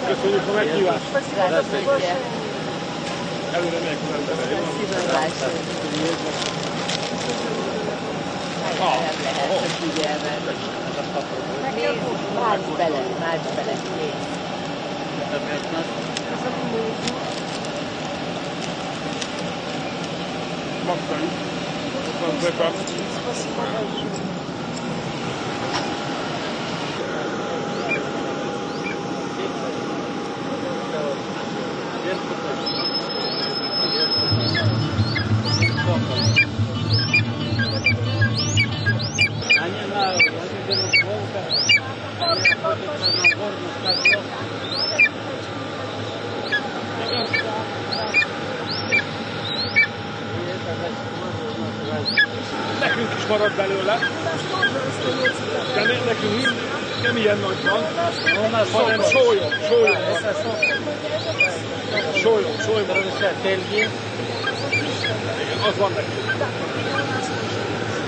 Köszönjük a meghívást! Előre nélkül nem terem. Mács bele. Magdalena. Köszönöm szépen. Nekünk is marad belőle, de nekünk nem ilyen nagy van, hanem sólyom. Igen, az van nekünk.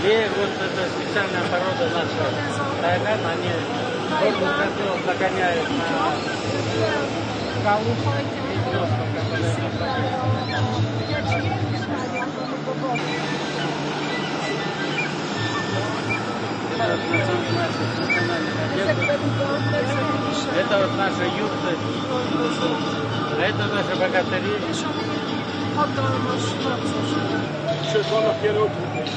Есть вот эта специальная порода наша тайган, они горную козу загоняют на скалу, это вот наши юрты, а это наши богатыри. Sőt, vannak ilyen ötletek.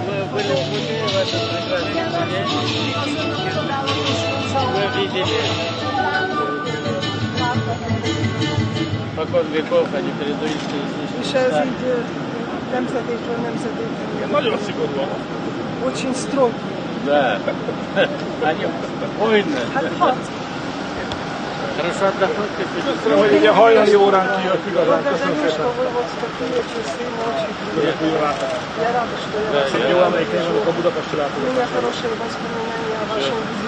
Мы были в пути в этом прекрасном дне. Мы видели покон веков, они предыдущие. És ez így nemzedékről nemzedékre. Nagyon szigorúan. Очень строгий. Да. Они воины. Hát hat. Хорошо отдохнуть, как Köszönöm, hogy ugye hajnali órán kijött igazán. Köszönöm Потому szépen. что вы вот такие часы ночи. Örülök, hogy látok. Я рада, что я вас Jó emlékeim vannak a budapesti látogatásra. У меня хорошие воспоминания о вашем визите.